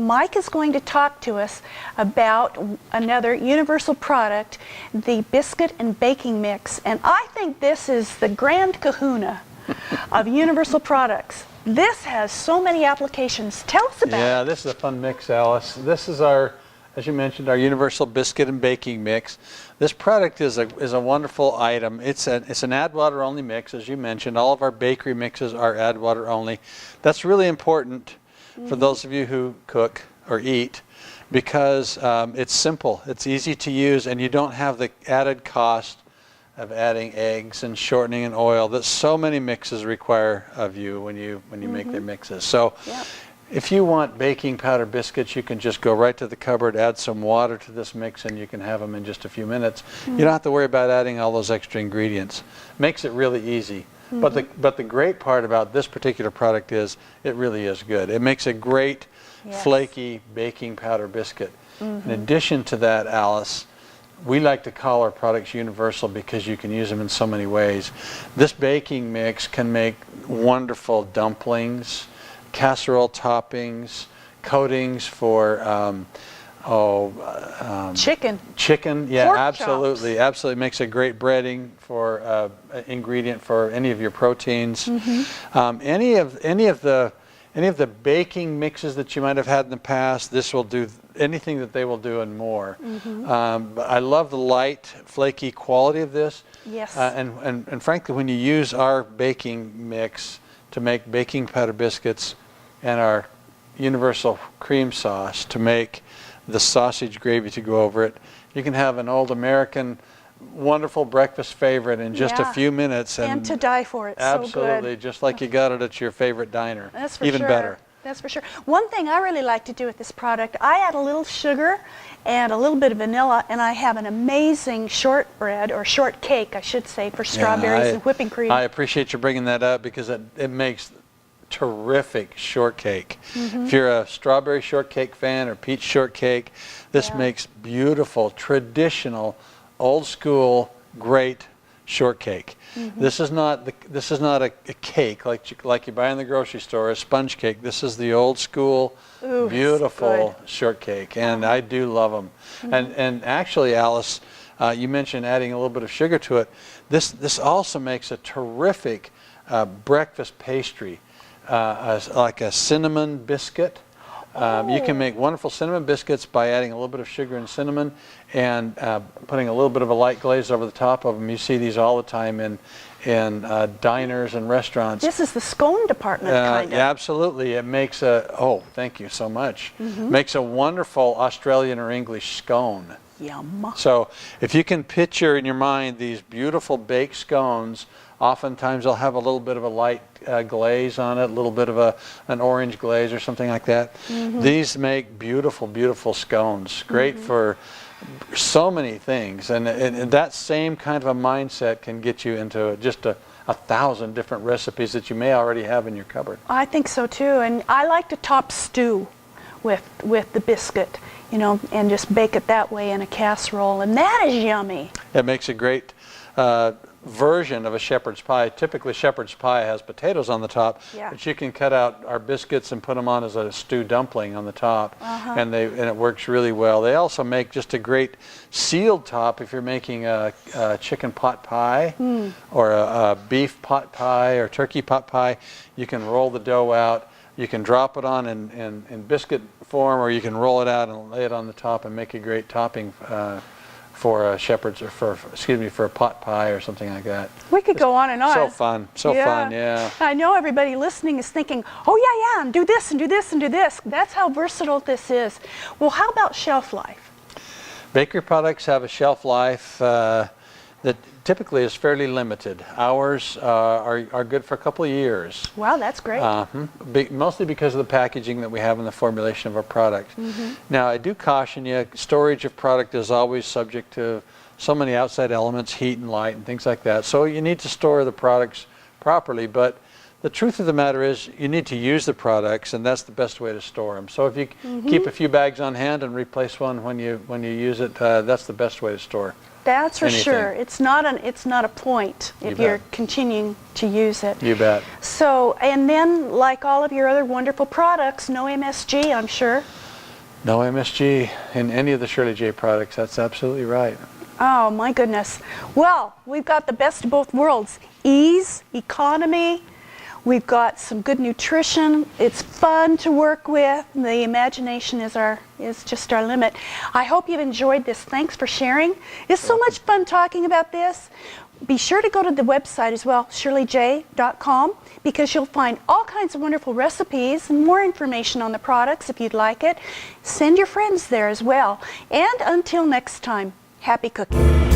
Mike is going to talk to us about another universal product, the biscuit and baking mix. And I think this is the grand kahuna of universal products. This has so many applications. Tell us about it. Yeah, this is a fun mix, Alice. This is our, as you mentioned, our universal biscuit and baking mix. This product is a wonderful item. It's an add water only mix, as you mentioned. All of our bakery mixes are add water only. That's really important for those of you who cook or eat, because it's simple, it's easy to use, and you don't have the added cost of adding eggs and shortening and oil that so many mixes require of you when you make their mixes. So if you want baking powder biscuits, you can just go right to the cupboard, add some water to this mix, and you can have them in just a few minutes. You don't have to worry about adding all those extra ingredients. Makes it really easy. But the great part about this particular product is it really is good. It makes a great flaky baking powder biscuit. In addition to that, Alice, we like to call our products universal because you can use them in so many ways. This baking mix can make wonderful dumplings, casserole toppings, coatings for chicken, yeah, pork absolutely chops. Absolutely makes a great breading for ingredient for any of your proteins. Any of the baking mixes that you might have had in the past, this will do anything that they will do and more. But I love the light, flaky quality of this. Yes. And frankly, when you use our baking mix to make baking powder biscuits and our universal cream sauce to make the sausage gravy to go over it, you can have an old American wonderful breakfast favorite in just a few minutes. And to die for it. Absolutely, so good. just like you got it at your favorite diner. That's for Even sure. better. That's for sure. One thing I really like to do with this product, I add a little sugar and a little bit of vanilla, and I have an amazing shortbread, or shortcake, I should say, for strawberries and whipping cream. I appreciate you bringing that up because it makes terrific shortcake. If you're a strawberry shortcake fan or peach shortcake, this makes beautiful, traditional, old school, great shortcake. This is not a cake like you buy in the grocery store, a sponge cake. This is the old school, beautiful shortcake, and I do love them. And actually, Alice, you mentioned adding a little bit of sugar to it. This also makes a terrific breakfast pastry, like a cinnamon biscuit. You can make wonderful cinnamon biscuits by adding a little bit of sugar and cinnamon and putting a little bit of a light glaze over the top of them. You see these all the time in diners and restaurants. This is the scone department, kind of. Yeah, absolutely. It makes thank you so much. Makes a wonderful Australian or English scone. Yum. So if you can picture in your mind these beautiful baked scones, oftentimes they'll have a little bit of a light glaze on it, a little bit of an orange glaze or something like that. These make beautiful, beautiful scones. Great for so many things. And that same kind of a mindset can get you into just a 1,000 different recipes that you may already have in your cupboard. I think so too. And I like to top stew with the biscuit, you know, and just bake it that way in a casserole. And that is yummy. It makes a great version of a shepherd's pie. Typically shepherd's pie has potatoes on the top, but you can cut out our biscuits and put them on as a stewed dumpling on the top, and it works really well. They also make just a great sealed top if you're making a chicken pot pie or a beef pot pie or turkey pot pie. You can roll the dough out, you can drop it on in biscuit form, or you can roll it out and lay it on the top and make a great topping for a shepherd's, or for a pot pie or something like that. We could go on and on. So fun, fun, yeah. I know everybody listening is thinking, oh yeah, and do this and do this and do this. That's how versatile this is. Well, how about shelf life? Bakery products have a shelf life that typically is fairly limited. Ours are good for a couple of years. Wow, that's great. Mostly because of the packaging that we have in the formulation of our product. Now, I do caution you, storage of product is always subject to so many outside elements, heat and light and things like that. So you need to store the products properly, but the truth of the matter is you need to use the products, and that's the best way to store them. So if you keep a few bags on hand and replace one when you use it, that's the best way to store. That's for sure. It's not a point if you're continuing to use it. You bet. So, and then like all of your other wonderful products, no MSG, I'm sure. No MSG in any of the Shirley J products. That's absolutely right. Oh my goodness. Well, we've got the best of both worlds. Ease, economy, we've got some good nutrition. It's fun to work with. The imagination is just our limit. I hope you've enjoyed this. Thanks for sharing. It's so much fun talking about this. Be sure to go to the website as well, shirleyj.com, because you'll find all kinds of wonderful recipes and more information on the products if you'd like it. Send your friends there as well. And until next time, happy cooking.